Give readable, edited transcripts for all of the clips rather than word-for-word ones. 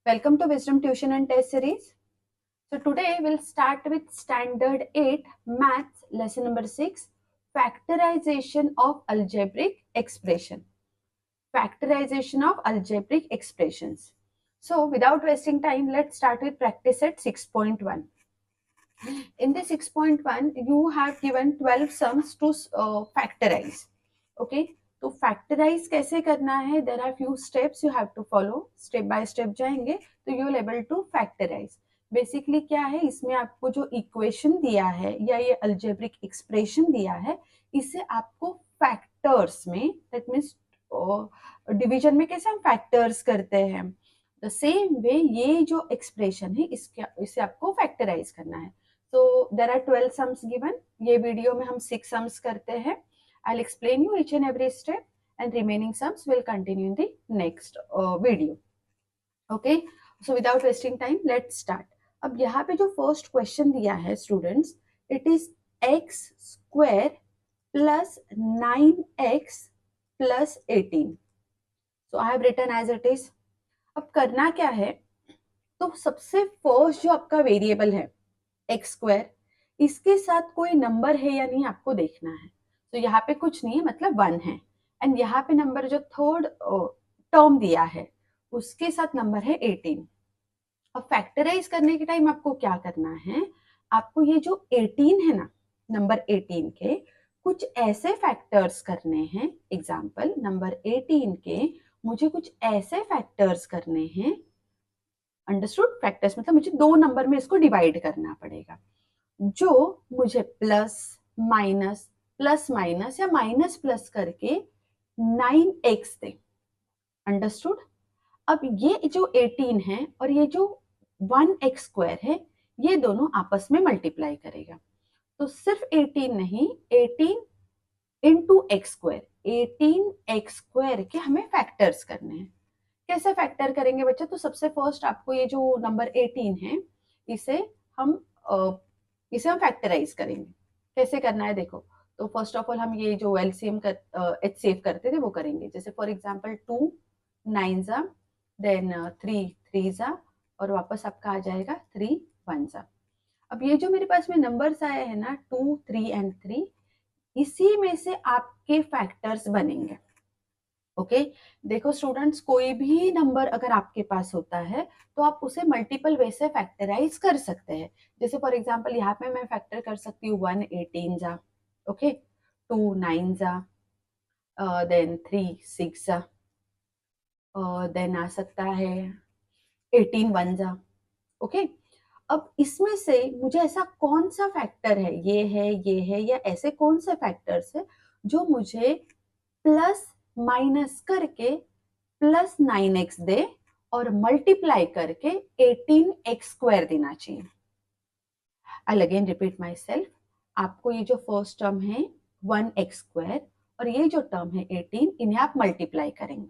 Welcome to Wisdom Tuition and Test Series. So today we'll start with Standard 8 Maths lesson number 6, Factorization of Algebraic Expression. Factorization of algebraic expressions. So without wasting time, let's start with practice at 6.1. In the 6.1, you have given 12 sums to factorize. Okay, तो factorize कैसे करना है, there are few steps you have to follow. Step by step जाएंगे तो you will able to factorize. Basically क्या है, इसमें आपको जो इक्वेशन दिया है या ये अल्जेब्रिक एक्सप्रेशन दिया है, इसे आपको फैक्टर्स में, दैट मीन्स डिवीजन में कैसे हम फैक्टर्स करते हैं, द सेम वे ये जो एक्सप्रेशन है इसे आपको फैक्टराइज करना है. So there are 12 sums given. ये वीडियो में हम 6 sums करते हैं. I'll explain you each and every step and remaining sums will continue in the next video. Okay. So without wasting time, let's start. अब यहाँ पे जो first question दिया है students, it is x square plus 9x plus 18. So I have written as it is. अब करना क्या है, तो सबसे फर्स्ट जो आपका वेरिएबल है एक्स स्क्वायर, इसके साथ कोई नंबर है या नहीं आपको देखना है. तो यहाँ पे कुछ नहीं है, मतलब 1 है. एंड यहाँ पे नंबर जो थर्ड टर्म दिया है उसके साथ नंबर है 18. अब फैक्टराइज करने के टाइम आपको क्या करना है, आपको ये जो 18 है ना, नंबर 18 के कुछ ऐसे फैक्टर्स करने हैं. एग्जाम्पल, नंबर 18 के मुझे कुछ ऐसे फैक्टर्स करने हैं. अंडरस्टूड? फैक्टर्स मतलब मुझे 2 नंबर में इसको डिवाइड करना पड़ेगा, जो मुझे प्लस माइनस या माइनस प्लस करके 9x दे. अंडरस्टूड? अब ये जो 18 है और ये जो 1x स्क्वायर है, ये दोनों आपस में मल्टीप्लाई करेगा. तो सिर्फ 18 नहीं, 18 into x square, 18x square के हमें फैक्टर्स करने हैं. कैसे फैक्टर करेंगे बच्चे? तो सबसे फर्स्ट आपको ये जो नंबर 18 है, इसे हम फैक्टराइज करेंगे. कैसे करना है देखो. तो फर्स्ट ऑफ ऑल हम ये जो एलसीएम एचसीएफ करते थे वो करेंगे. जैसे फॉर एग्जांपल 2 9 देन 3 3 और वापस आपका आ जाएगा 3 1. अब ये जो मेरे पास में नंबर्स आए हैं ना, 2 3 एंड 3, इसी में से आपके फैक्टर्स बनेंगे. ओके देखो स्टूडेंट्स, कोई भी नंबर अगर आपके पास होता है तो आप उसे मल्टीपल वे से फैक्टराइज कर सकते हैं. जैसे फॉर एग्जांपल यहाँ पे मैं फैक्टर कर सकती हूँ 1 18 ओके, 2 9 देन 3 6 देन आ सकता है 18 1 ओके. अब इसमें से मुझे ऐसा कौन सा फैक्टर है, ये है या ऐसे कौन से फैक्टर्स है जो मुझे प्लस माइनस करके प्लस 9x दे और मल्टीप्लाई करके 18x स्क्वायर देना चाहिए. I again repeat my self. आपको ये जो फर्स्ट टर्म है 1x स्क्वायर और ये जो टर्म है 18, इन्हें आप मल्टीप्लाई करेंगे.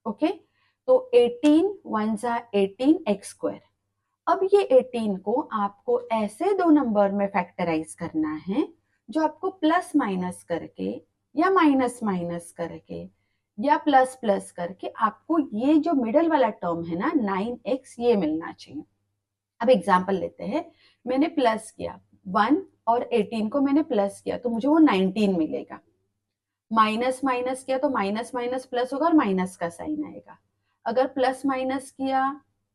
ओके तो 18 1 18x स्क्वायर. अब ये 18 को आपको ऐसे दो नंबर में फैक्टराइज करना है जो आपको प्लस माइनस करके या माइनस माइनस करके या प्लस प्लस करके आपको ये जो मिडल वाला टर्म है ना 9x, ये मिलना चाहिए. अब एग्जांपल लेते हैं. मैंने प्लस किया 1 और 18 को मैंने प्लस किया तो मुझे वो 19 मिलेगा. माइनस माइनस किया तो माइनस माइनस प्लस होगा और माइनस का साइन आएगा. अगर प्लस माइनस किया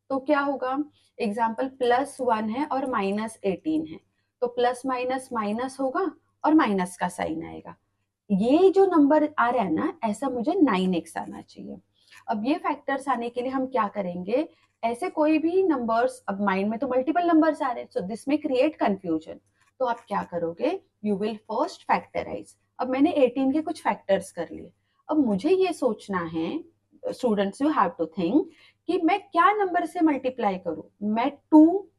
तो क्या होगा? एग्जाम्पल प्लस 1 है और माइनस 18 है, तो प्लस माइनस माइनस होगा और माइनस का साइन आएगा. ये जो नंबर आ रहा है ना, ऐसा मुझे 9x आना चाहिए. अब ये फैक्टर्स आने के लिए हम क्या करेंगे, ऐसे कोई भी नंबर्स, अब माइंड में तो मल्टीपल नंबर्स आ रहे हैं, सो दिस में क्रिएट कंफ्यूजन. तो आप क्या करोगे, यू विल फर्स्ट फैक्टराइज. अब मैंने 18 के कुछ फैक्टर्स कर लिए. अब मुझे ये सोचना है, students you have to think कि मैं क्या नंबर से मल्टीप्लाई करूं. मैं 2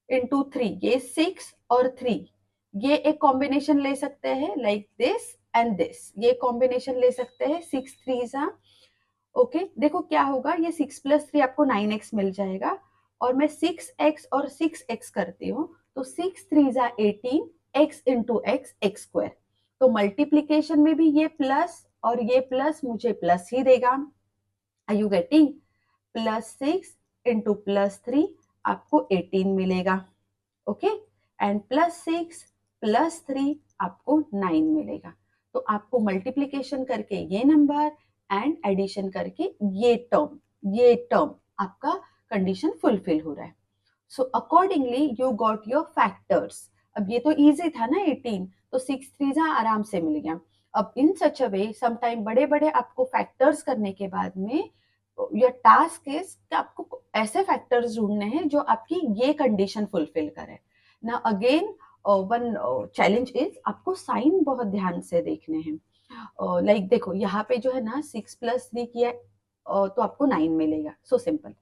इंटू 3, ये 6 और 3, ये एक कॉम्बिनेशन ले सकते हैं लाइक दिस एंड दिस. ये कॉम्बिनेशन ले सकते हैं 6 3 ओके. देखो क्या होगा, ये 6 प्लस 3 आपको 9x मिल जाएगा और मैं 6x और 6x करती हूँ तो 6 3 18 x into x x square. तो मल्टीप्लीकेशन में भी ये प्लस और ये प्लस मुझे प्लस ही देगा. Are you getting? Plus 6 into +3 आपको 18 मिलेगा, ओके, एंड +6 + 3 आपको 9 मिलेगा। तो आपको मल्टीप्लीकेशन करके ये नंबर एंड एडिशन करके ये टर्म आपका कंडीशन फुलफिल हो रहा है। So accordingly you got your factors. अब ये तो इजी था ना 18, तो 6 3 आराम से मिल गया। अब इन सच अ वे समटाइम बड़े बड़े आपको फैक्टर्स करने के बाद में योर टास्क इज कि आपको ऐसे फैक्टर्स ढूंढने हैं जो आपकी ये कंडीशन फुलफिल करे। ना अगेन वन चैलेंज इज आपको साइन बहुत ध्यान से देखने हैं। लाइक देखो यहाँ पे जो है ना 6 + 3 किया तो आपको 9 मिलेगा, सो सिंपल।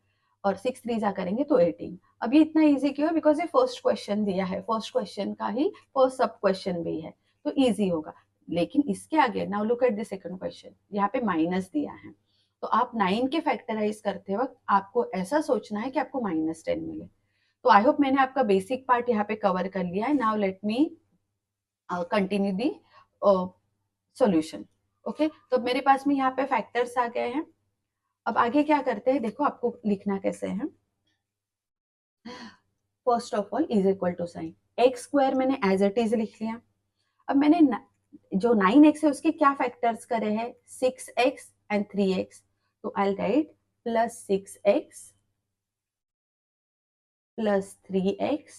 और 6 3 जा करेंगे तो 18। अब ये इतना इजी क्यों है? बिकॉज ये फर्स्ट क्वेश्चन दिया है, फर्स्ट क्वेश्चन का ही फर्स्ट सब क्वेश्चन भी है, तो इजी होगा। लेकिन इसके आगे now look at the second question, यहाँ पे माइनस दिया है। तो आप 9 के फैक्टराइज करते वक्त आपको ऐसा सोचना है कि आपको -10 मिले। तो आई होप मैंने आपका बेसिक पार्ट यहाँ पे कवर कर लिया है। नाउ लेट मी कंटिन्यू दी सॉल्यूशन। ओके, तो मेरे पास में यहाँ पे फैक्टर्स आ गए हैं। अब आगे क्या करते हैं, देखो आपको लिखना कैसे है। First of all is equal to sine x² मैंने एज इट इज लिख लिया। अब मैंने जो 9x है उसके क्या फैक्टर्स करे हैं, 6x एंड 3x। तो आई राइट +6x +3x,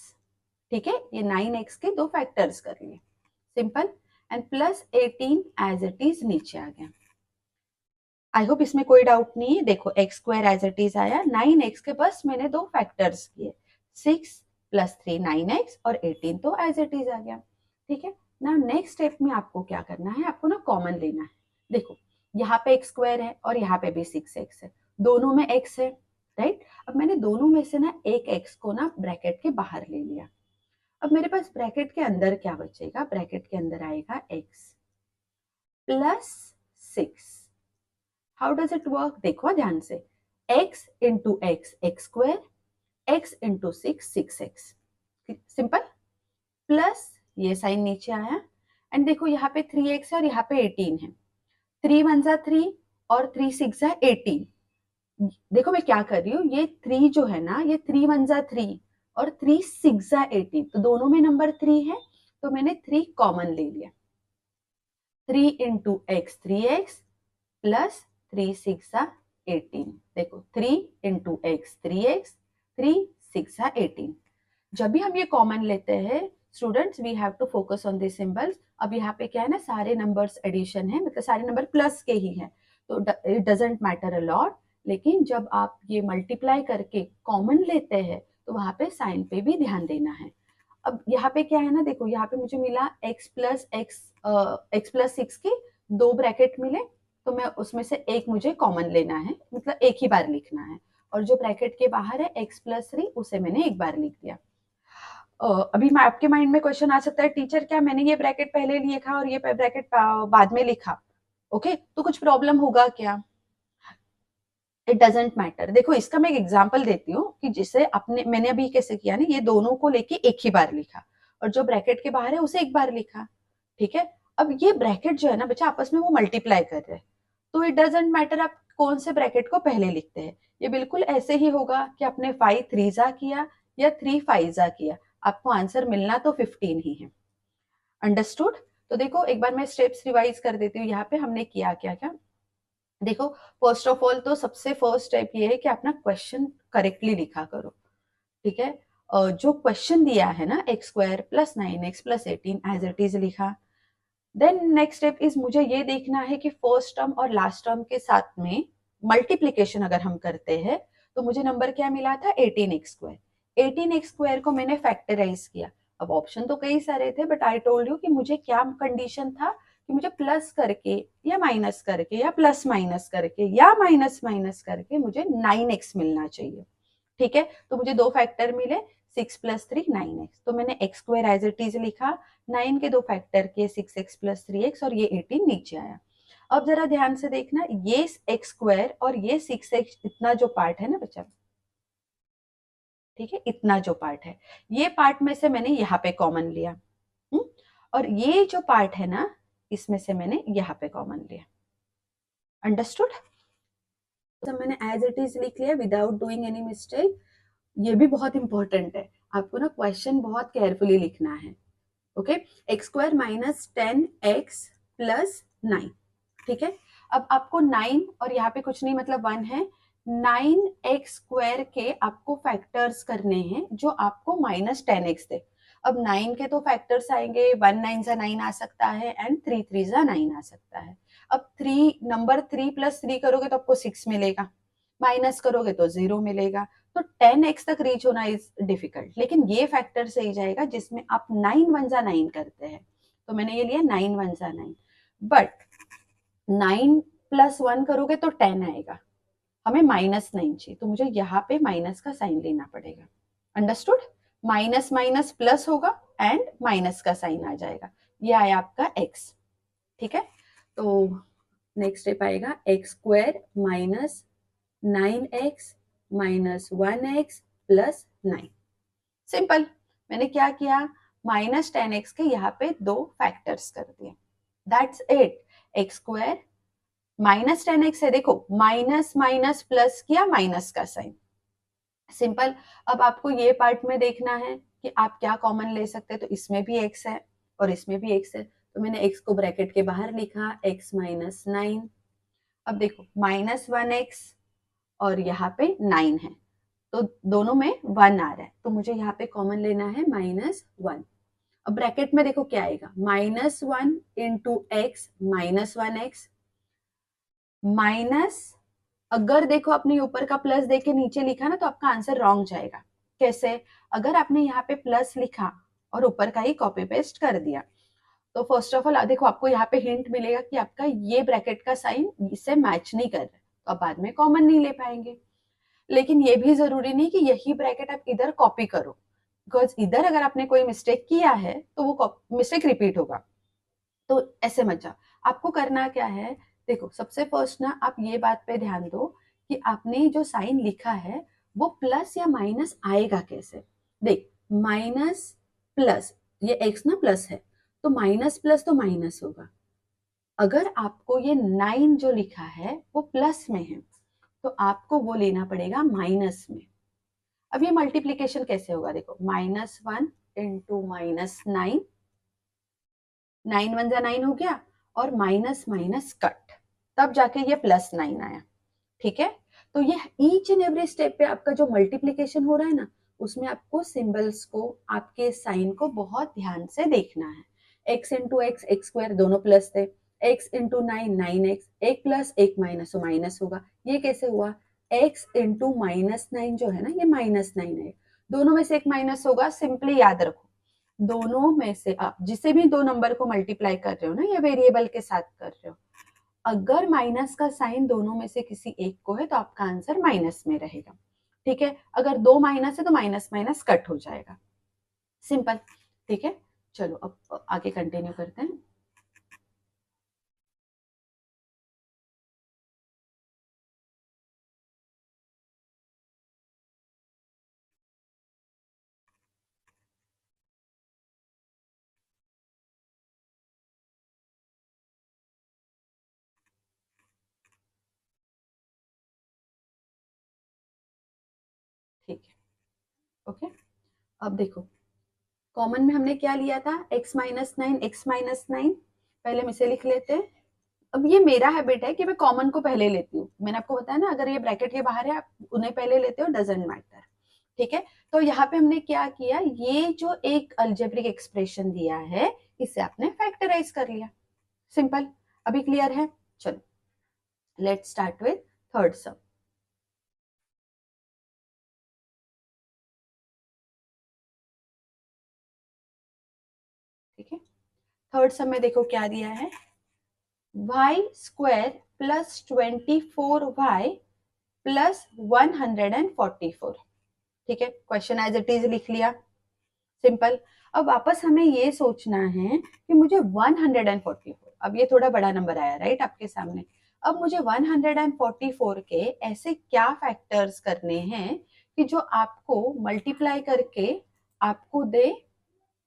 ठीक है, ये 9x के दो फैक्टर्स कर लिए, simple. And +18 as it is नीचे आ गया। आई होप इसमें कोई डाउट नहीं है। देखो x² एज इट इज आया, 9x के बस मैंने दो फैक्टर्स किए, 6 + 3 9x और 18 तो एज इट इज आ गया, ठीक है ना। नेक्स्ट स्टेप में आपको क्या करना है, आपको ना कॉमन लेना है। देखो यहाँ पे x² है और यहाँ पे भी 6x है, दोनों में x है, राइट। अब मैंने दोनों में से ना एक x को ना ब्रैकेट के बाहर ले लिया। अब मेरे पास ब्रैकेट के अंदर क्या बचेगा, ब्रैकेट के अंदर आएगा x +6। How does it work, देखो ध्यान से, x into x x², x into 6 6x, simple. Plus ये साइन नीचे आया एंड देखो यहाँ पे 3x है और यहाँ पे 18 है, 3 1 जा 3 और 3 6 जा 18। देखो मैं क्या कर रही हूँ, ये 3 जो है ना, ये 3 1 जा 3 और 3 6 जा 18, तो दोनों में नंबर 3 है, तो मैंने 3 कॉमन ले लिया। 3 इंटू एक्स 3x प्लस 3 6 जा 18। देखो 3 इंटू एक्स 3x, 3 6 जा 18। जब भी हम ये कॉमन लेते हैं students, we have to focus on this symbols. अब यहाँ पे क्या है ना, सारे नंबर्स एडिशन है, मतलब सारे नंबर प्लस के ही हैं, तो it doesn't matter a lot. लेकिन जब आप ये मल्टीप्लाई करके कॉमन लेते हैं तो वहां पे साइन पे भी ध्यान देना है। अब यहाँ पे क्या है ना, देखो यहाँ पे मुझे मिला x + 6 के दो ब्रैकेट मिले, तो मैं उसमें से एक मुझे कॉमन लेना है, मतलब एक ही बार लिखना है। और जो ब्रैकेट के बाहर है x + 3, उसे मैंने एक बार लिख दिया। अभी आपके माइंड में क्वेश्चन आ सकता है, टीचर क्या मैंने ये ब्रैकेट पहले लिखा और ये ब्रैकेट बाद में लिखा, ओके, तो कुछ प्रॉब्लम होगा क्या? It doesn't matter. देखो इसका मैं एक एग्जांपल देती हूँ कि जिसे मैंने अभी कैसे किया ना, ये दोनों को लेके एक ही बार लिखा और जो ब्रैकेट के बाहर है उसे एक बार लिखा, ठीक है। अब ये ब्रैकेट जो है ना बच्चा, आपस में वो मल्टीप्लाई कर रहे हैं, तो इट डजेंट मैटर आप कौन से ब्रैकेट को पहले लिखते हैं। ये बिल्कुल ऐसे ही होगा कि आपने 5 3 जा किया या 3 5 जा किया, आपको आंसर मिलना तो 15 ही है। अंडरस्टूड? तो देखो एक बार मैं स्टेप्स रिवाइज कर देती हूँ, यहाँ पे हमने किया क्या क्या। देखो फर्स्ट ऑफ ऑल तो सबसे फर्स्ट स्टेप ये है कि अपना क्वेश्चन करेक्टली लिखा करो, ठीक है। जो क्वेश्चन दिया है ना, x² + 9x + 18 as it is लिखा। देन नेक्स्ट स्टेप इज मुझे ये देखना है कि फर्स्ट टर्म और लास्ट टर्म के साथ में मल्टीप्लीकेशन अगर हम करते हैं तो मुझे नंबर क्या मिला था, 18x²। 18x² को मैंने फैक्टराइज किया। अब ऑप्शन तो कई सारे थे, बट आई टोल्ड यू कि मुझे क्या कंडीशन था कि मुझे प्लस करके या माइनस करके या प्लस माइनस करके या माइनस माइनस करके मुझे 9x मिलना चाहिए, ठीक है। तो मुझे दो फैक्टर मिले, 6 + 3 9x, तो मैंने x² एज इट इज लिखा, 9 के दो फैक्टर के 6x + 3x और ये 18 नीचे आया। अब जरा ध्यान से देखना, ये x² और ये 6x, इतना जो पार्ट है ना बच्चा, ठीक है, इतना जो पार्ट है, ये पार्ट में से मैंने यहाँ पे कॉमन लिया, और ये जो पार्ट है ना, इसमें से मैंने यहाँ पे कॉमन लिया। अंडरस्टूड? तो मैंने एज इट इज लिख लिया विदाउट डूइंग एनी मिस्टेक। ये भी बहुत इंपॉर्टेंट है, आपको ना क्वेश्चन बहुत केयरफुली लिखना है। Okay, x square minus 10x plus 9। ठीक है, अब आपको 9 और यहाँ पे कुछ नहीं मतलब 1 है, 9x स्क्वायर के आपको फैक्टर्स करने हैं जो आपको माइनस 10x दे। अब 9 के तो फैक्टर्स आएंगे, 1 9 जा 9 आ सकता है एंड 3 3 जा 9 आ सकता है। अब 3 नंबर 3 प्लस 3 करोगे तो आपको 6 मिलेगा, माइनस करोगे तो 0 मिलेगा। तो 10x तक रीच होना इज डिफिकल्ट, लेकिन ये फैक्टर सही जाएगा जिसमें आप 9 1 जा 9 करते हैं। तो मैंने ये लिया 9 1 जा 9, बट 9 प्लस 1 करोगे तो 10 आएगा, हमें माइनस 9 चाहिए, तो मुझे यहाँ पे माइनस का साइन लेना पड़ेगा। अंडरस्टूड? माइनस माइनस प्लस होगा एंड माइनस का साइन आ जाएगा, ये आया आपका x। ठीक है, तो नेक्स्ट स्टेप आएगा x square minus 9x minus 1x plus 9। Simple, मैंने क्या किया, माइनस 10x के यहाँ पे 2 फैक्टर्स कर दिए, that's it. X square minus 10x है, देखो माइनस माइनस प्लस किया, माइनस का साइन। सिंपल, अब आपको ये पार्ट में देखना है कि आप क्या कॉमन ले सकते हैं, तो इसमें भी x है और इसमें भी x है, तो मैंने x को ब्रैकेट के बाहर लिखा, x माइनस 9। अब देखो माइनस 1x और यहाँ पे 9 है, तो दोनों में 1 आ रहा है, तो मुझे यहाँ पे कॉमन लेना है -1। अब ब्रैकेट में देखो क्या आएगा, -1 into x minus 1x minus, अगर देखो अपने ऊपर का प्लस देके नीचे लिखा ना तो आपका आंसर रॉन्ग जाएगा। कैसे? अगर आपने यहाँ पे प्लस लिखा और ऊपर का ही कॉपी पेस्ट कर दिया, तो फर्स्ट ऑफ ऑल देखो आपको यहाँ पे हिंट मिलेगा कि आपका ये ब्रैकेट का साइन इससे मैच नहीं कर रहा है, तो आप बाद में कॉमन नहीं ले पाएंगे। लेकिन ये भी जरूरी नहीं कि यही ब्रैकेट आप इधर कॉपी करो, बिकॉज इधर अगर आपने कोई मिस्टेक किया है तो वो मिस्टेक रिपीट होगा, तो ऐसे मत जाओ। आपको करना क्या है, देखो सबसे फर्स्ट ना आप ये बात पे ध्यान दो कि आपने जो साइन लिखा है वो प्लस या माइनस आएगा कैसे। देख माइनस प्लस, ये एक्स ना प्लस है, तो माइनस प्लस तो माइनस होगा। अगर आपको ये 9 जो लिखा है वो प्लस में है, तो आपको वो लेना पड़ेगा माइनस में। अब ये मल्टीप्लीकेशन कैसे होगा, देखो -1 इंटू -9, 9 1 जा 9 हो गया और माइनस माइनस कट, तब जाके ये +9 आया। ठीक है, तो ये ईच एंड एवरी स्टेप पे आपका जो मल्टीप्लीकेशन हो रहा है ना, उसमें आपको सिंबल्स को, आपके साइन को बहुत ध्यान से देखना है। x into x, x square दोनों प्लस थे, x इंटू 9 9x, एक प्लस एक माइनस, तो माइनस होगा। ये कैसे हुआ, x इंटू -9 जो है ना ये -9 है, दोनों में से एक माइनस होगा। सिंपली याद रखो, दोनों में से आप जिसे भी दो नंबर को मल्टीप्लाई कर रहे हो ना या वेरिएबल के साथ कर रहे हो, अगर माइनस का साइन दोनों में से किसी एक को है तो आपका आंसर माइनस में रहेगा। ठीक है, अगर दो माइनस है तो माइनस माइनस कट हो जाएगा। सिंपल। ठीक है, चलो अब आगे कंटिन्यू करते हैं। ठीक है, ओके। अब देखो कॉमन में हमने क्या लिया था, x माइनस 9, x माइनस 9, पहले हम इसे लिख लेते हैं। अब ये मेरा हैबिट है कि मैं कॉमन को पहले लेती हूँ, मैंने आपको बताया ना अगर ये ब्रैकेट के बाहर है आप उन्हें पहले लेते हो, डजेंट मैटर। ठीक है, तो यहाँ पे हमने क्या किया, ये जो एक अलजेब्रिक एक्सप्रेशन दिया है इसे आपने फैक्टराइज कर लिया। सिंपल, अभी क्लियर है? चलो लेट्स स्टार्ट विथ थर्ड सम। ठीक है, थर्ड सम में देखो क्या दिया है, y square plus 24y plus 144। ठीक है, क्वेश्चन एज इट इज लिख लिया। सिंपल, अब वापस हमें ये सोचना है कि मुझे 144, अब ये थोड़ा बड़ा नंबर आया राइट आपके सामने, अब मुझे 144 के ऐसे क्या फैक्टर्स करने हैं कि जो आपको मल्टीप्लाई करके आपको दे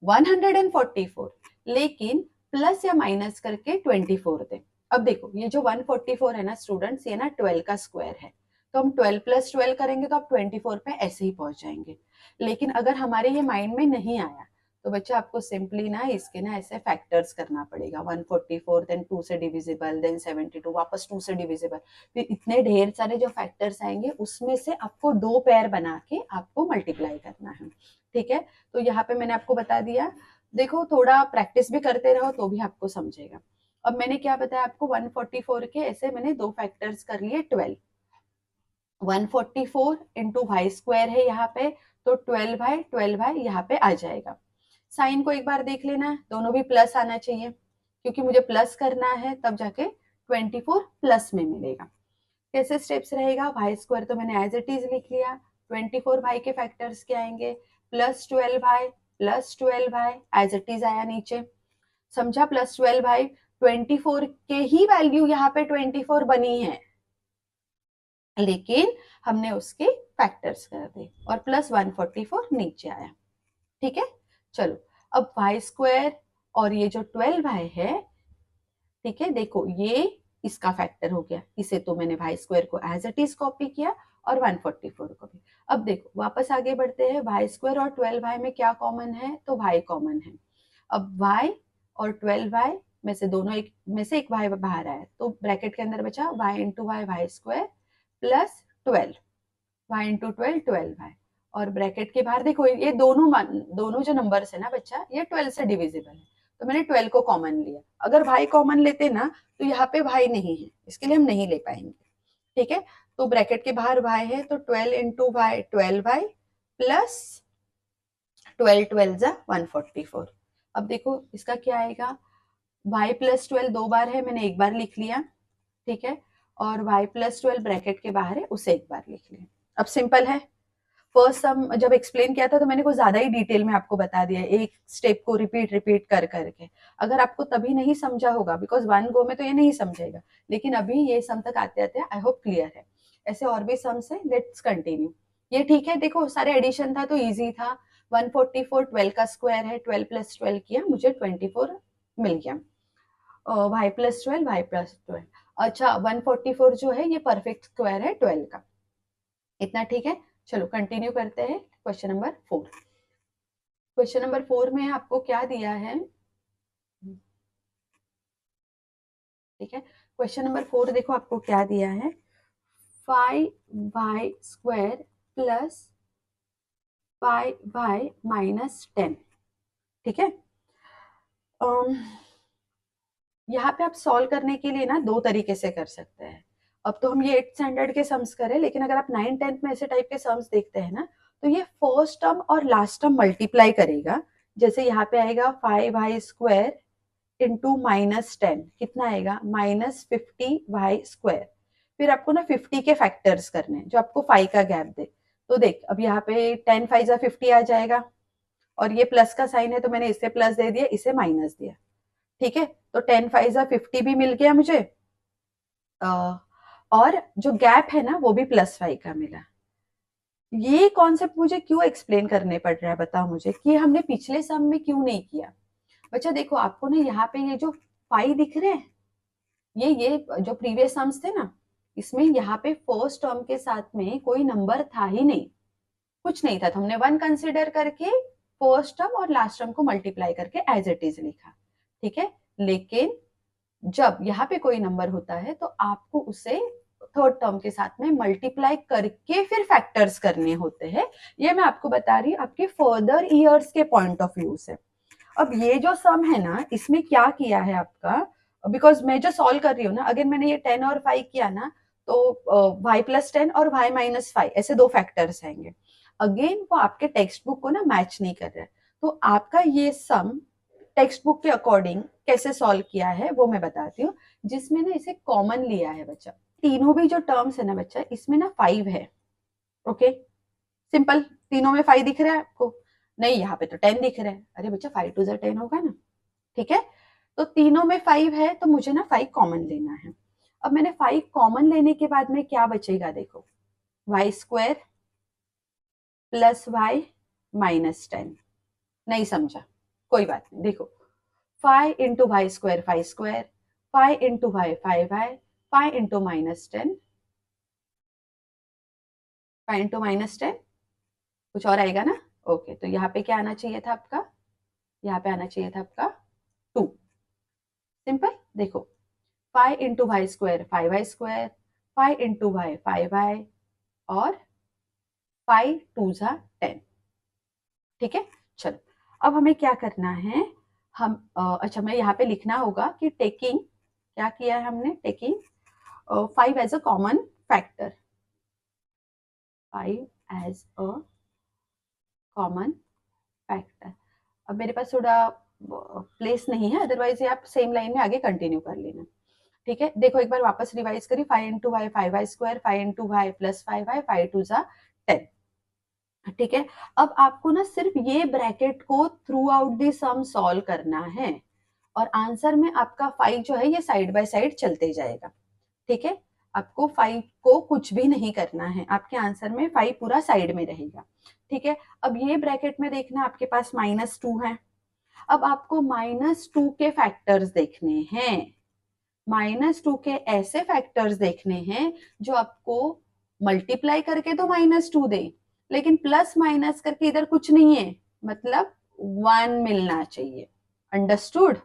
144, लेकिन प्लस या माइनस करके 24 दे। अब देखो ये जो 144 है ना स्टूडेंट्स, ये ना 12 का स्क्वायर है, तो हम 12 प्लस 12 करेंगे तो आप 24 पे ऐसे ही पहुंच जाएंगे। लेकिन अगर हमारे ये माइंड में नहीं आया तो बच्चा आपको सिंपली ना इसके ना ऐसे फैक्टर्स करना पड़ेगा। 144 देन 2 से डिविजिबल, देन 72 वापस 2 से डिविजिबल, फिर इतने ढेर सारे जो फैक्टर्स आएंगे उसमें से आपको 2 पेयर बना के आपको मल्टीप्लाई करना है। ठीक है, तो यहाँ पे मैंने आपको बता दिया। देखो थोड़ा प्रैक्टिस भी करते रहो तो भी आपको समझेगा। अब मैंने क्या बताया आपको, 144 के ऐसे मैंने 2 फैक्टर्स कर लिए 12। 144 इंटू वाई स्क्वायर है यहाँ पे, तो 12 यहाँ पे आ जाएगा। साइन को एक बार देख लेना, दोनों भी प्लस आना चाहिए, क्योंकि मुझे प्लस करना है तब जाके 24 प्लस में मिलेगा। कैसे स्टेप्स रहेगा, वाई स्क्वायर तो मैंने एज इट इज लिख लिया, 24 वाई के फैक्टर्स क्या आएंगे, plus 12 y plus 12 y, as it is आया नीचे, समझा। प्लस 12 वाई, 24 के ही वैल्यू यहाँ पे 24 बनी है, लेकिन हमने उसके फैक्टर्स कर दिए, और प्लस 144 नीचे आया। ठीक है, चलो अब वाई स्क्वायर और ये जो 12y है, ठीक है, देखो ये इसका फैक्टर हो गया, इसे तो मैंने वाई स्क्वायर को एज इट इज कॉपी किया और 144 को भी। अब देखो वापस आगे बढ़ते हैं, वाई स्क्वायर और 12y में क्या कॉमन है, तो y कॉमन है। अब y और 12y में से दोनों एक में से एक y बाहर आया, तो ब्रैकेट के अंदर बचा y into y y square plus 12 y into 12 12y, और ब्रैकेट के बाहर देखो ये दोनों जो नंबर्स है ना बच्चा, ये 12 से डिविजिबल है, तो मैंने 12 को कॉमन लिया। अगर भाई कॉमन लेते ना तो यहाँ पे भाई नहीं है, इसके लिए हम नहीं ले पाएंगे। ठीक है, तो ब्रैकेट के बाहर भाई है, तो 12 इंटू वाई 12y प्लस 12 12 जा 144। अब देखो इसका क्या आएगा, y प्लस 12 दो बार है, मैंने एक बार लिख लिया, ठीक है, और y प्लस 12 ब्रैकेट के बाहर है, उसे एक बार लिख लिया। अब सिंपल है, फर्स्ट सम जब एक्सप्लेन किया था तो मैंने कुछ ज्यादा ही डिटेल में आपको बता दिया, एक स्टेप को रिपीट रिपीट कर करके। अगर आपको तभी नहीं समझा होगा, बिकॉज वन गो में तो ये नहीं समझेगा, लेकिन अभी ये सम तक आते आते आई होप क्लियर है। ऐसे और भी सम्स है, लेट्स कंटिन्यू। ये ठीक है, देखो सारे एडिशन था तो इजी था। 144 12 का स्क्वायर है, 12 प्लस 12 किया, मुझे 24 मिल गया। Y plus 12 y plus 12। अच्छा 144 जो है ये परफेक्ट स्क्वायर है 12 का, इतना ठीक है। चलो कंटिन्यू करते हैं, क्वेश्चन नंबर 4। क्वेश्चन नंबर 4 में आपको क्या दिया है, ठीक है, क्वेश्चन नंबर 4 देखो आपको क्या दिया है, 5y square plus 5y minus 10। ठीक है, यहाँ पे आप सॉल्व करने के लिए ना दो तरीके से कर सकते हैं। अब तो हम ये 8th स्टैंडर्ड के सम्स करें, लेकिन अगर आप 9 10th में ऐसे टाइप के सम्स देखते हैं ना, तो ये फर्स्ट टर्म और लास्ट टर्म मल्टीप्लाई करेगा। जैसे यहाँ पे आएगा 5y स्क्वायर इंटू माइनस 10, कितना आएगा -50y स्क्वायर। फिर आपको ना 50 के फैक्टर्स करने जो आपको 5 का गैप दे। तो देख अब यहाँ पे 10 5 जा 50 आ जाएगा, और ये प्लस का साइन है तो मैंने इसे प्लस दे दिया, इसे माइनस दिया। ठीक है, तो 10 5 जा 50 भी मिल गया मुझे, और जो गैप है ना वो भी +5 का मिला। ये कॉन्सेप्ट मुझे क्यों एक्सप्लेन करने पड़ रहा है बताओ मुझे, कि हमने पिछले सम में क्यों नहीं किया। बच्चा देखो आपको ना यहाँ पे ये जो 5 दिख रहे हैं, ये जो प्रीवियस सम्स थे ना, इसमें यहाँ पे फर्स्ट टर्म के साथ में कोई नंबर था ही नहीं, कुछ नहीं था, तो हमने 1 कंसिडर करके फर्स्ट टर्म और लास्ट टर्म को मल्टीप्लाई करके एज इट इज लिखा। ठीक है, लेकिन जब यहाँ पे कोई नंबर होता है तो आपको उसे थर्ड टर्म के साथ में मल्टीप्लाई करके फिर फैक्टर्स करने होते हैं। ये मैं आपको बता रही हूँ आपके फर्दर ईयर्स के पॉइंट ऑफ व्यू से। अब ये जो सम है ना, इसमें क्या किया है आपका, बिकॉज मैं जो सॉल्व कर रही हूँ ना, अगर मैंने ये 10 और 5 किया ना, तो y प्लस 10 और y माइनस 5 ऐसे दो फैक्टर्स आएंगे। अगेन वो आपके टेक्स्ट बुक को ना मैच नहीं कर रहा है, तो आपका ये सम टेक्स्ट बुक के अकॉर्डिंग कैसे सॉल्व किया है वो मैं बताती हूँ, जिसमें ना इसे कॉमन लिया है बच्चा। तीनों भी जो टर्म्स है ना बच्चा, इसमें ना 5 है। ओके, सिंपल, तीनों में 5 दिख रहा है आपको, नहीं यहाँ पे तो 10 दिख रहा है, अरे बच्चा 5 2 जा 10 होगा ना। ठीक है, तो तीनों में 5 है तो मुझे ना 5 कॉमन लेना है। अब मैंने 5 कॉमन लेने के बाद में क्या बचेगा, देखो y square plus y minus 10। नहीं समझा, कोई बात नहीं, देखो 5 into y square 5 square, 5 into y 5y, 5 into minus 10 5 into -10 कुछ और आएगा ना। ओके, तो यहाँ पे क्या आना चाहिए था आपका, यहाँ पे आना चाहिए था आपका 2। सिंपल। देखो 5 into y square 5y², 5 into y 5y, और 5 2 जा 10। ठीक है, चलो अब हमें क्या करना है, हम अच्छा मैं यहाँ पे लिखना होगा कि टेकिंग, क्या किया है हमने, taking 5 as a common factor, 5 as a common factor. अब मेरे पास थोड़ा प्लेस नहीं है, अदरवाइज आप सेम लाइन में आगे कंटिन्यू कर लेना। ठीक है, देखो एक बार वापस रिवाइज करी, 5 into y 5y², 5 into y plus 5y, 5 2 जा 10। ठीक है, अब आपको ना सिर्फ ये ब्रैकेट को through out the sum solve करना है, और आंसर में आपका 5 जो है ये साइड बाय साइड चलते जाएगा। ठीक है, आपको 5 को कुछ भी नहीं करना है, आपके आंसर में 5 पूरा साइड में रहेगा। ठीक है, अब ये ब्रैकेट में देखना आपके पास -2 है। अब आपको -2 के फैक्टर्स देखने हैं, -2 के ऐसे फैक्टर्स देखने हैं जो आपको मल्टीप्लाई करके तो -2 दे, लेकिन प्लस माइनस करके इधर कुछ नहीं है, मतलब 1 मिलना चाहिए। अंडरस्टूड।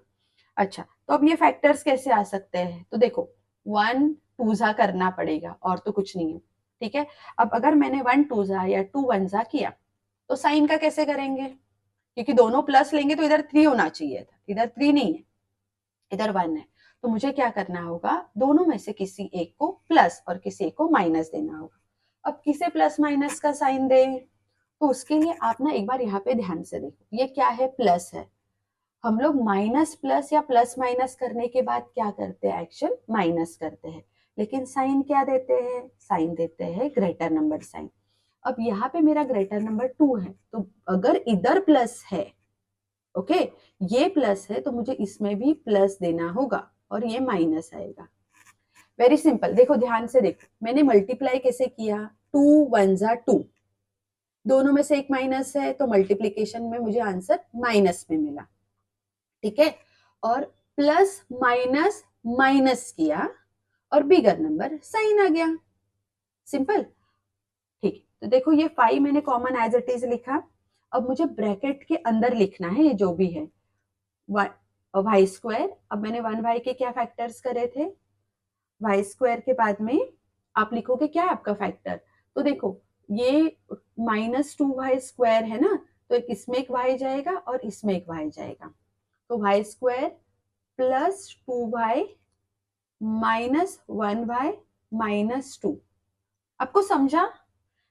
अच्छा, तो अब ये फैक्टर्स कैसे आ सकते हैं, तो देखो 1 2 जा करना पड़ेगा, और तो कुछ नहीं है। ठीक है, अब अगर मैंने 1 2 जा या 2 1 जा किया, तो साइन का कैसे करेंगे, क्योंकि दोनों प्लस लेंगे तो इधर 3 होना चाहिए था, इधर 3 नहीं है, इधर 1 है। तो मुझे क्या करना होगा, दोनों में से किसी एक को प्लस और किसी एक को माइनस देना होगा। अब किसे प्लस माइनस का साइन दें, तो उसके लिए आप ना एक बार यहाँ पे ध्यान से देखो, ये क्या है, प्लस है। हम लोग माइनस प्लस या प्लस माइनस करने के बाद क्या करते हैं, एक्शन माइनस करते हैं, लेकिन साइन क्या देते हैं, साइन देते हैं ग्रेटर नंबर साइन। अब यहाँ पे मेरा ग्रेटर नंबर 2 है, तो अगर इधर प्लस है, ओके, ये प्लस है तो मुझे इसमें भी प्लस देना होगा, और ये माइनस आएगा। वेरी सिंपल, देखो ध्यान से देखो, मैंने मल्टीप्लाई कैसे किया, 2 1 जा 2, दोनों में से एक माइनस है तो मल्टीप्लीकेशन में मुझे आंसर माइनस में मिला। ठीक है, और प्लस माइनस माइनस किया और बिगर नंबर साइन आ गया। सिंपल। ठीक है, तो देखो ये 5 मैंने कॉमन एज इट इज लिखा। अब मुझे ब्रैकेट के अंदर लिखना है ये जो भी है, y²। अब मैंने 1y के क्या फैक्टर्स करे थे, y² के बाद में आप लिखोगे क्या है आपका फैक्टर, तो देखो ये -2y² है ना, तो इसमें एक y जाएगा और इसमें एक y जाएगा, तो y² plus 2y minus 1y -2। आपको समझा।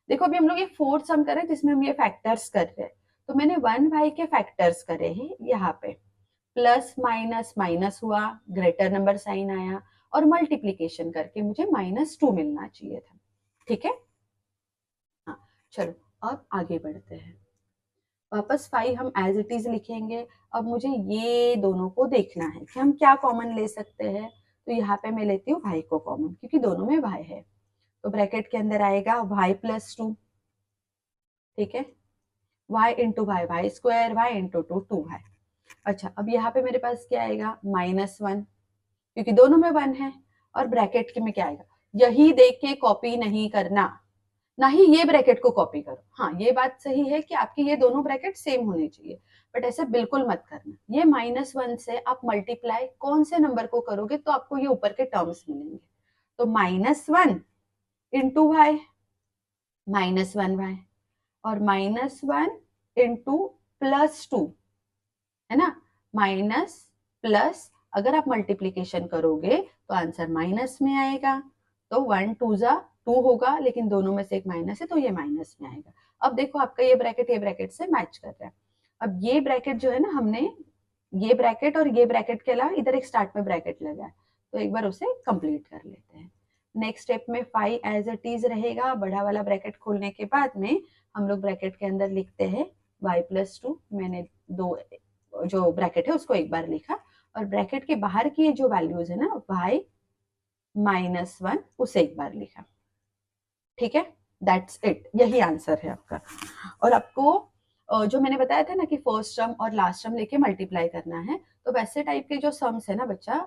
देखो अभी हम लोग ये फोर्थ सम कर रहे हैं जिसमें हम ये फैक्टर्स कर रहे हैं, तो मैंने 1y के फैक्टर्स करे हैं यहाँ पे, प्लस माइनस माइनस हुआ, ग्रेटर नंबर साइन आया, और मल्टीप्लीकेशन करके मुझे -2 मिलना चाहिए था। ठीक है, हाँ चलो अब आगे बढ़ते हैं, वापस 5 हम एज इट इज लिखेंगे। अब मुझे ये दोनों को देखना है कि हम क्या कॉमन ले सकते हैं, तो यहाँ पे मैं लेती हूँ y को कॉमन, क्योंकि दोनों में y है, तो ब्रैकेट के अंदर आएगा y प्लस 2। ठीक है, y into y y², y into 2 2y। अच्छा, अब यहाँ पे मेरे पास क्या आएगा, -1, क्योंकि दोनों में 1 है, और ब्रैकेट के में क्या आएगा, यही देख के कॉपी नहीं करना, ना ही ये ब्रैकेट को कॉपी करो। हाँ ये बात सही है कि आपकी ये दोनों ब्रैकेट सेम होने चाहिए, बट ऐसे बिल्कुल मत करना। ये -1 से आप मल्टीप्लाई कौन से नंबर को करोगे तो आपको ये ऊपर के टर्म्स मिलेंगे, तो -1 इंटू वाई -1y, और -1 इंटू +2, है ना, माइनस प्लस, अगर आप मल्टीप्लीकेशन करोगे तो आंसर माइनस में आएगा, तो 1 2 जा 2 होगा, लेकिन दोनों में से एक माइनस है तो ये माइनस में आएगा। अब देखो आपका ये ब्रैकेट से मैच कर रहा है। अब ये ब्रैकेट जो है ना, हमने ये ब्रैकेट और ये ब्रैकेट के अलावा इधर एक स्टार्ट में ब्रैकेट लगा है, तो एक बार उसे कंप्लीट कर लेते हैं। नेक्स्ट स्टेप में 5 एज इट इज रहेगा, बड़ा वाला ब्रैकेट खोलने के बाद में हम लोग ब्रैकेट के अंदर लिखते हैं y+2। मैंने दो जो ब्रैकेट है उसको एक बार लिखा, और ब्रैकेट के बाहर की जो वैल्यूज है ना y -1 उसे एक बार लिखा। ठीक है, दैट्स इट, यही आंसर है आपका। और आपको जो मैंने बताया था ना कि फर्स्ट टर्म और लास्ट टर्म लेके मल्टीप्लाई करना है, तो वैसे टाइप के जो सम्स है ना बच्चा,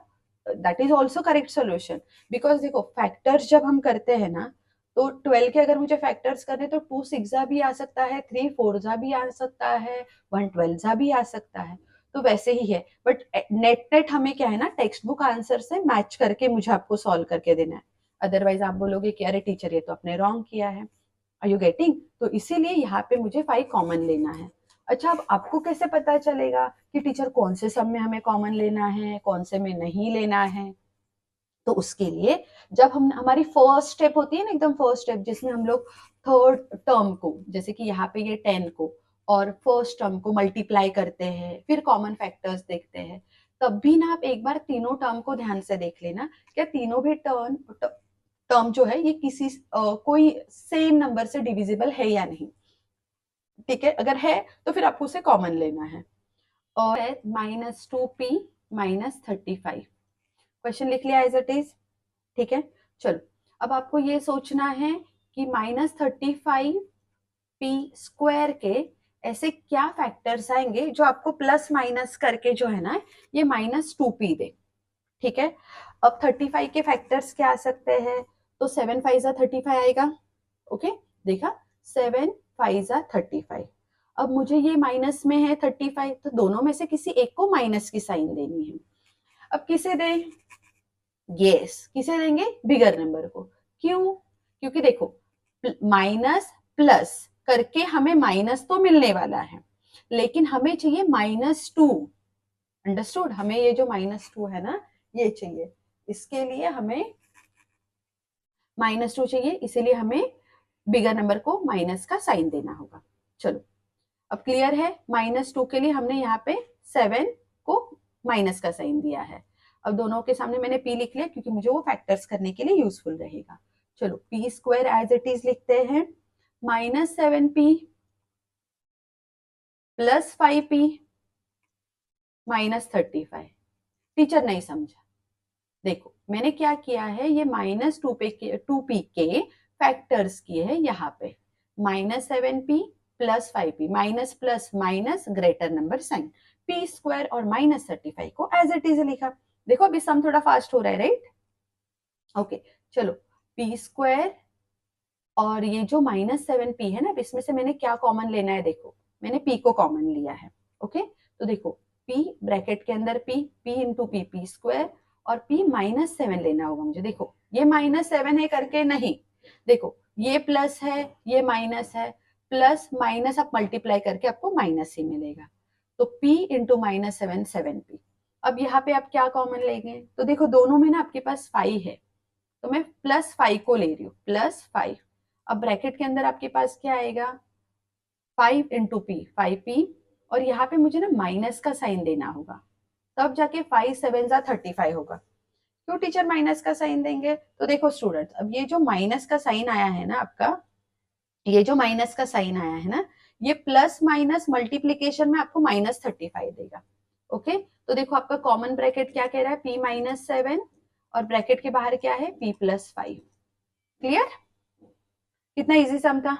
that is also correct solution. Because देखो फैक्टर्स जब हम करते हैं ना, तो 12 के अगर मुझे फैक्टर्स करने तो 2 सिक्सा भी आ सकता है, 3 फोरजा भी आ सकता है, 1 12 भी आ सकता है। तो वैसे ही है, बट नेट नेट हमें क्या है ना, टेक्स्ट बुक आंसर से मैच करके मुझे आपको सॉल्व करके देना है। अदरवाइज आप बोलोगे कि अरे टीचर ये तो आपने रॉन्ग किया है। Are you getting? तो इसीलिए यहाँ पे मुझे 5 कॉमन लेना है। अच्छा, अब आपको कैसे पता चलेगा कि टीचर कौन से सब में हमें कॉमन लेना है, कौन से में नहीं लेना है? तो उसके लिए जब हम हमारी फर्स्ट स्टेप होती है ना, एकदम फर्स्ट स्टेप जिसमें हम लोग थर्ड टर्म को, जैसे कि यहाँ पे ये 10 को और फर्स्ट टर्म को मल्टीप्लाई करते हैं, फिर कॉमन फैक्टर्स देखते हैं, तब भी ना आप एक बार तीनों टर्म को ध्यान से देख लेना, क्या तीनों भी टर्म जो है ये किसी कोई सेम नंबर से डिविजिबल है या नहीं। ठीक है, अगर है तो फिर आपको उसे कॉमन लेना है। और -2p -35, क्वेश्चन लिख लिया एज इट इज। ठीक है, चलो अब आपको ये सोचना है कि -35p² के ऐसे क्या फैक्टर्स आएंगे जो आपको प्लस माइनस करके जो है ना ये -2p दे। ठीक है, अब 35 के फैक्टर्स क्या आ सकते हैं? तो 7 5 35 आएगा। ओके, देखा, 7 5 35। अब मुझे ये माइनस में है 35, तो दोनों में से किसी एक को माइनस की साइन देनी है। अब किसे दें? यस, किसे देंगे? बिगर नंबर को। क्यों? क्योंकि देखो, माइनस प्लस करके हमें माइनस तो मिलने वाला है, लेकिन हमें चाहिए -2। अंडरस्टूड? हमें ये जो -2 है ना ये चाहिए, इसके लिए हमें -2 चाहिए, इसीलिए हमें बिगर नंबर को माइनस का साइन देना होगा। चलो, अब क्लियर है? -2 के लिए हमने यहाँ पे 7 को माइनस का साइन दिया है। अब दोनों के सामने मैंने p लिख लिया क्योंकि मुझे वो फैक्टर्स करने के लिए यूजफुल रहेगा। चलो, p² एज इट इज लिखते हैं, -7p + 5p -35। टीचर नहीं समझा। देखो, मैंने क्या किया है, ये -2p के फैक्टर्स किए हैं यहाँ पे, -7p + 5p, minus plus minus greater number sign, p² और -35 को एज इट इज लिखा। देखो अभी सम थोड़ा फास्ट हो रहा है, राइट? ओके, चलो, p² और ये जो -7p है ना, इसमें से मैंने क्या कॉमन लेना है? देखो, मैंने p को कॉमन लिया है। ओके, तो देखो, p ब्रैकेट के अंदर p इंटू p² और p -7 लेना होगा मुझे। देखो, ये -7 है करके नहीं, देखो ये प्लस है, ये माइनस है, प्लस माइनस आप मल्टीप्लाई करके आपको माइनस ही मिलेगा। तो p इंटू -7 7p। अब यहाँ पे आप क्या कॉमन लेंगे? तो देखो, दोनों में ना आपके पास 5 है, तो मैं +5 को ले रही हूँ, +5। अब ब्रैकेट के अंदर आपके पास क्या आएगा? 5 इंटू p, 5p, और यहाँ पे मुझे ना माइनस का साइन देना होगा, तब जाके 5 7 35 होगा। क्यों टीचर माइनस का साइन देंगे? तो देखो स्टूडेंट्स, अब ये जो माइनस का साइन आया है ना आपका, ये जो माइनस का साइन आया है ना, ये प्लस माइनस मल्टीप्लीकेशन में आपको -35 देगा। ओके, तो देखो आपका कॉमन ब्रैकेट क्या कह रहा है? p -7, और ब्रैकेट के बाहर क्या है? p + 5। क्लियर? कितना इजी सम था।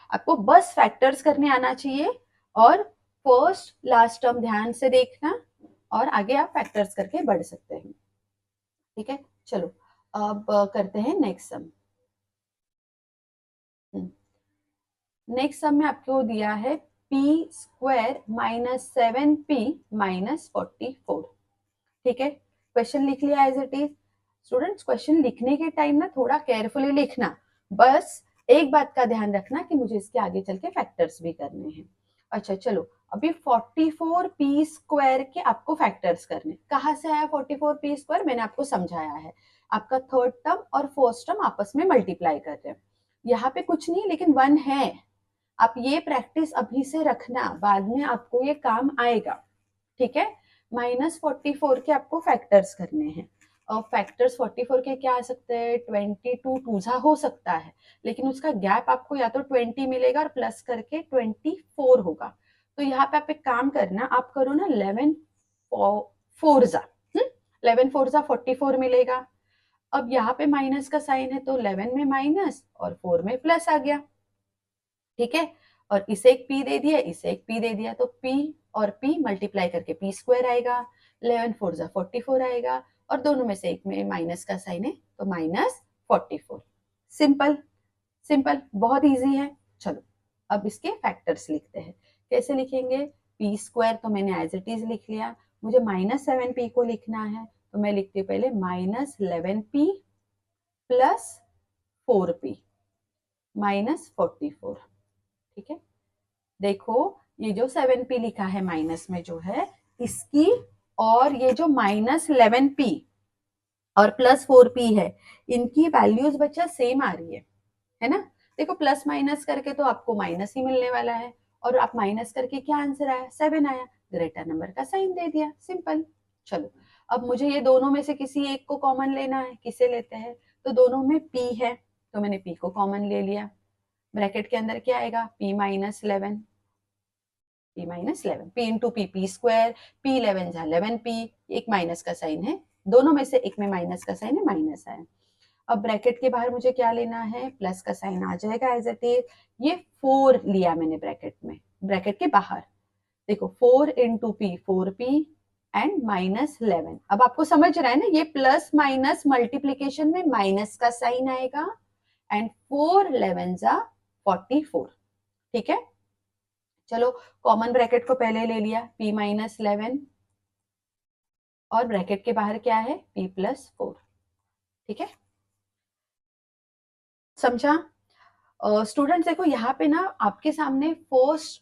आपको बस फैक्टर्स करने आना चाहिए, और फर्स्ट लास्ट टर्म ध्यान से देखना, और आगे आप फैक्टर्स करके बढ़ सकते हैं। ठीक है, चलो अब करते हैं नेक्स्ट सम। नेक्स्ट सम में आपको दिया है p² -7p -44। ठीक है, क्वेश्चन लिख लिया as it is. Students, question लिखने के टाइम ना थोड़ा केयरफुली लिखना, बस एक बात का ध्यान रखना कि मुझे इसके आगे चल के फैक्टर्स भी करने हैं। अच्छा चलो, अभी 44p² के आपको फैक्टर्स करने। कहाँ से आया 44p²? मैंने आपको समझाया है, आपका थर्ड टर्म और फोर्थ टर्म आपस में मल्टीप्लाई कर रहे हैं। यहाँ पे कुछ नहीं, लेकिन 1 है। आप ये प्रैक्टिस अभी से रखना, बाद में आपको ये काम आएगा। ठीक है, -44 के आपको फैक्टर्स करने हैं, और फैक्टर्स 44 के क्या आ सकते हैं? 22 टूजा हो सकता है, लेकिन उसका गैप आपको या तो 20 मिलेगा और प्लस करके 24 होगा। तो यहाँ पे आप एक काम करना, आप करो ना 11 4 11 4 44 मिलेगा। अब यहाँ पे माइनस का साइन है, तो 11 में माइनस और 4 में प्लस आ गया। ठीक है, और इसे एक p दे दिया, इसे एक p दे दिया, तो p और p मल्टीप्लाई करके p² आएगा, 11 4 44 आएगा, और दोनों में से एक में माइनस का साइन है, तो -44। सिंपल सिंपल, बहुत इजी है। चलो अब इसके फैक्टर्स लिखते हैं। कैसे लिखेंगे? पी स्क्वायर तो मैंने एज इट इज लिख लिया, मुझे -7p को लिखना है तो मैं लिखती हूँ पहले -11p प्लस 4p -44। ठीक है, देखो ये जो 7p लिखा है माइनस में जो है इसकी, और ये जो -11p और +4p है, इनकी वैल्यूज बच्चा सेम आ रही है ना? देखो प्लस माइनस करके तो आपको माइनस ही मिलने वाला है, और आप माइनस करके क्या आंसर आया? 7 आया, ग्रेटर नंबर का साइन दे दिया, सिंपल। चलो अब मुझे ये दोनों में से किसी एक को कॉमन लेना है, किसे लेते हैं? तो दोनों में p है तो मैंने p को कॉमन ले लिया। ब्रैकेट के अंदर क्या आएगा? p -11, p into P square, p11 जा 11p, एक माइनस का साइन है, दोनों में से एक में माइनस का साइन है, माइनस आया। अब ब्रैकेट के बाहर मुझे क्या लेना है? प्लस का साइन आ जाएगा एज इट इज। ये 4 लिया मैंने ब्रैकेट में, ब्रैकेट के बाहर देखो 4 इंटू पी 4p एंड -11। अब आपको समझ रहा है ना, ये प्लस माइनस मल्टीप्लीकेशन में माइनस का साइन आएगा, एंड 4 11 जा 44। ठीक है, चलो कॉमन ब्रैकेट को पहले ले लिया, p -11 और ब्रैकेट के बाहर क्या है? p +4। ठीक है, समझा? स्टूडेंट्स देखो यहाँ पे ना आपके सामने फर्स्ट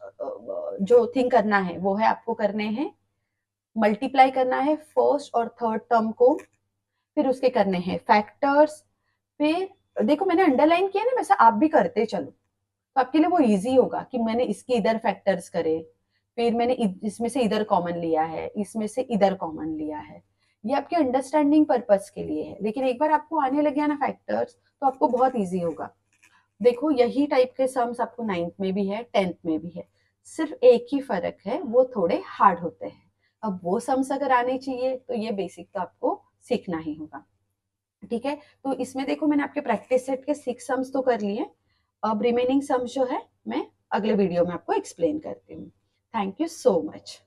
जो थिंग करना है वो है, आपको करने हैं मल्टीप्लाई करना है फर्स्ट और थर्ड टर्म को, फिर उसके करने हैं फैक्टर्स, फिर देखो मैंने अंडरलाइन किया ना, वैसा आप भी करते चलो तो आपके लिए वो इजी होगा कि मैंने इसके इधर फैक्टर्स करे, फिर मैंने इसमें से इधर कॉमन लिया है, इसमें से इधर कॉमन लिया है। ये आपके अंडरस्टैंडिंग पर्पस के लिए है, लेकिन एक बार आपको आने लग गया ना फैक्टर्स तो आपको बहुत ईजी होगा। देखो यही टाइप के सम्स आपको 9th में भी है, 10th में भी है, सिर्फ एक ही फर्क है, वो थोड़े हार्ड होते हैं। अब वो सम्स अगर आने चाहिए तो ये बेसिक तो आपको सीखना ही होगा। ठीक है, तो इसमें देखो मैंने आपके प्रैक्टिस सेट के 6 सम्स तो कर लिए, अब रिमेनिंग सम्स जो है मैं अगले वीडियो में आपको एक्सप्लेन करती हूँ। Thank you so much.